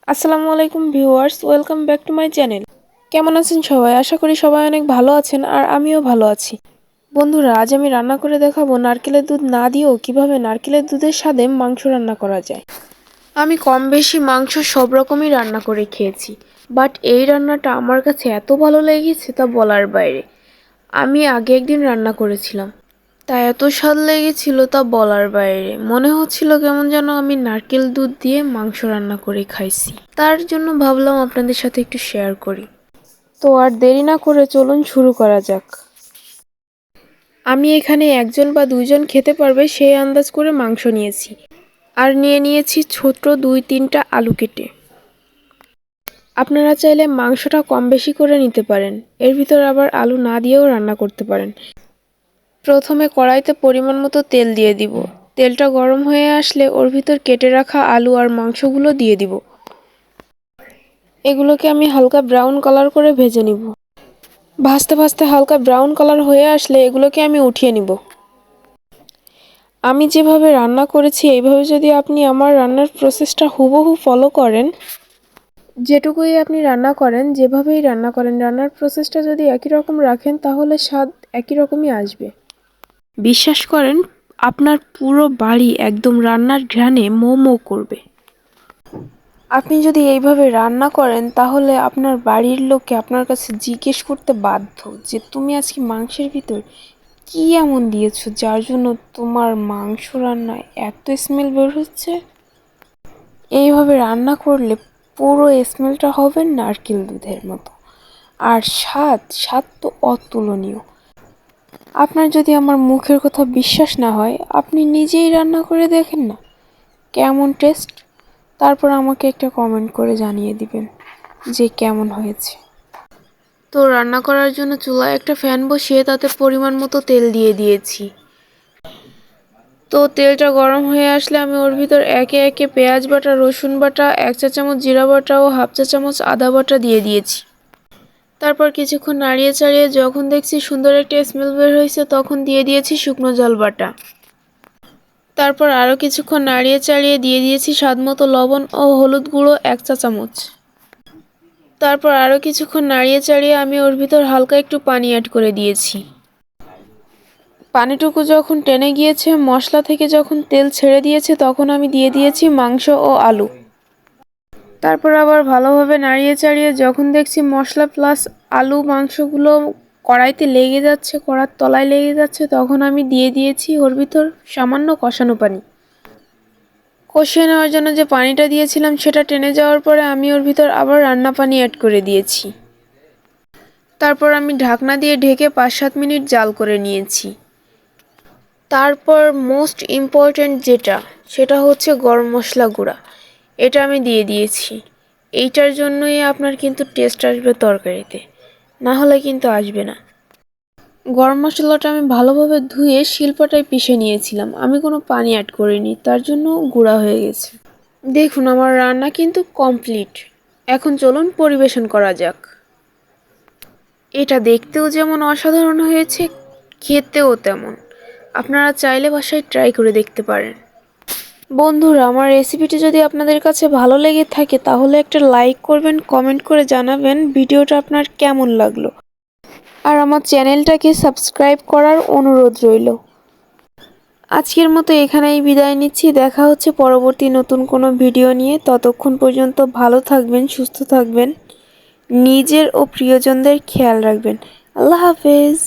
আসসালামু আলাইকুম viewers, welcome back to my channel. কেমন আছেন সবাই? আশা করি সবাই অনেক ভালো আছেন আর আমিও ভালো আছি। বন্ধুরা, আজ আমি রান্না করে দেখাবো নারকেলের দুধ না দিয়েও কিভাবে নারকেলের দুধের স্বাদে মাংস রান্না করা যায়। আমি কম বেশি মাংস সব রকমই রান্না করে খেয়েছি, বাট এই রান্নাটা আমার কাছে এত ভালো লেগেছে তা বলার বাইরে। আমি আগে একদিন রান্না করেছিলাম, তা এত স্বাদ লেগেছিল তা বলার বাইরে। মনে হচ্ছিল কেমন যেন আমি নারকেল দুধ দিয়ে মাংস রান্না করে খাইছি। তার জন্য ভাবলাম আপনাদের সাথে একটু শেয়ার করি। তো আর দেরি না করে চলুন শুরু করা যাক। আমি এখানে একজন বা দুইজন খেতে পারবে সেই আন্দাজ করে মাংস নিয়েছি, আর নিয়েছি ছোট 2-3টা আলু কেটে। আপনারা চাইলে মাংসটা কম বেশি করে নিতে পারেন, এর ভিতর আবার আলু না দিয়েও রান্না করতে পারেন। প্রথমে কড়াইতে পরিমাণ মতো তেল দিয়ে দিব। তেলটা গরম হয়ে আসলে ওর ভিতর কেটে রাখা আলু আর মাংসগুলো দিয়ে দিব। এগুলোকে আমি হালকা ব্রাউন কালার করে ভেজে নিব। ভাজতে ভাজতে হালকা ব্রাউন কালার হয়ে আসলে এগুলোকে আমি উঠিয়ে নিব। আমি যেভাবে রান্না করেছি এইভাবে যদি আপনি আমার রান্নার প্রসেসটা হুবহু ফলো করেন, যেটুকুই আপনি রান্না করেন, যেভাবেই রান্না করেন, রান্নার প্রসেসটা যদি একই রকম রাখেন তাহলে স্বাদ একই রকমই আসবে। বিশ্বাস করেন, আপনার পুরো বাড়ি একদম রান্নার ঘ্রাণে মো মো করবে। আপনি যদি এইভাবে রান্না করেন তাহলে আপনার বাড়ির লোককে আপনার কাছে জিজ্ঞেস করতে বাধ্য যে তুমি আজকে মাংসের ভিতর কি এমন দিয়েছো যার জন্য তোমার মাংস রান্নায় এত স্মেল বের হচ্ছে। এইভাবে রান্না করলে পুরো স্মেলটা হবে নারকেল দুধের মতো, আর স্বাদ স্বাদ তো অতুলনীয়। আপনার যদি আমার মুখের কথা বিশ্বাস না হয়, আপনি নিজেই রান্না করে দেখেন না কেমন টেস্ট, তারপর আমাকে একটা কমেন্ট করে জানিয়ে দিবেন যে কেমন হয়েছে। তো রান্না করার জন্য চুলায় একটা ফ্যান বসিয়ে তাতে পরিমাণ মতো তেল দিয়ে দিয়েছি। তো তেলটা গরম হয়ে আসলে আমি ওর ভিতর একে একে পেঁয়াজ বাটা, রসুন বাটা, 1 চা চামচ জিরা বাটা ও 1/2 চা চামচ আদা বাটা দিয়ে দিয়েছি। তারপর কিছুক্ষণ নাড়িয়ে চাড়িয়ে যখন দেখছি সুন্দর একটা স্মেল বের হয়েছে তখন দিয়ে দিয়েছি শুকনো জল বাটা। তারপর আরও কিছুক্ষণ নাড়িয়ে চাড়িয়ে দিয়ে দিয়েছি স্বাদমতো লবণ ও হলুদ গুঁড়ো 1 চা চামচ। তারপর আরও কিছুক্ষণ নাড়িয়ে চাড়িয়ে আমি ওর ভিতর হালকা একটু পানি অ্যাড করে দিয়েছি। পানিটুকু যখন টেনে গিয়েছে, মশলা থেকে যখন তেল ছেড়ে দিয়েছে, তখন আমি দিয়ে দিয়েছি মাংস ও আলু। তারপর আবার ভালোভাবে নাড়িয়ে চাড়িয়ে যখন দেখছি মশলা প্লাস আলু মাংসগুলো কড়াইতে লেগে যাচ্ছে, কড়ার তলায় লেগে যাচ্ছে, তখন আমি দিয়ে দিয়েছি ওর ভিতর সামান্য কষানো পানি। কষিয়ে নেওয়ার জন্য যে পানিটা দিয়েছিলাম সেটা টেনে যাওয়ার পরে আমি ওর ভিতর আবার রান্না পানি অ্যাড করে দিয়েছি। তারপর আমি ঢাকনা দিয়ে ঢেকে 5-7 মিনিট জাল করে নিয়েছি। তারপর মোস্ট ইম্পর্ট্যান্ট যেটা, সেটা হচ্ছে গরম মশলা গুঁড়া। এটা আমি দিয়ে দিয়েছি। এইটার জন্যই আপনার কিন্তু টেস্ট আসবে তরকারিতে, না হলে কিন্তু আসবে না। গরম মশলাটা আমি ভালোভাবে ধুয়ে শিলপাটায় পিষে নিয়েছিলাম, আমি কোনো পানি অ্যাড করিনি, তার জন্য গুঁড়া হয়ে গেছে। দেখুন, আমার রান্না কিন্তু কমপ্লিট। এখন চলুন পরিবেশন করা যাক। এটা দেখতেও যেমন অসাধারণ হয়েছে, খেতেও তেমন। আপনারা চাইলে বাসায় ট্রাই করে দেখতে পারেন। বন্ধুরা, আমার রেসিপিটি যদি আপনাদের কাছে ভালো লেগে থাকে তাহলে একটা লাইক করবেন, কমেন্ট করে জানাবেন ভিডিওটা আপনার কেমন লাগলো, আর আমার চ্যানেলটাকে সাবস্ক্রাইব করার অনুরোধ রইল। আজকের মতো এখানেই বিদায় নিচ্ছি। দেখা হচ্ছে পরবর্তী নতুন কোনো ভিডিও নিয়ে। ততক্ষণ পর্যন্ত ভালো থাকবেন, সুস্থ থাকবেন, নিজের ও প্রিয়জনদের খেয়াল রাখবেন। আল্লাহ হাফেজ।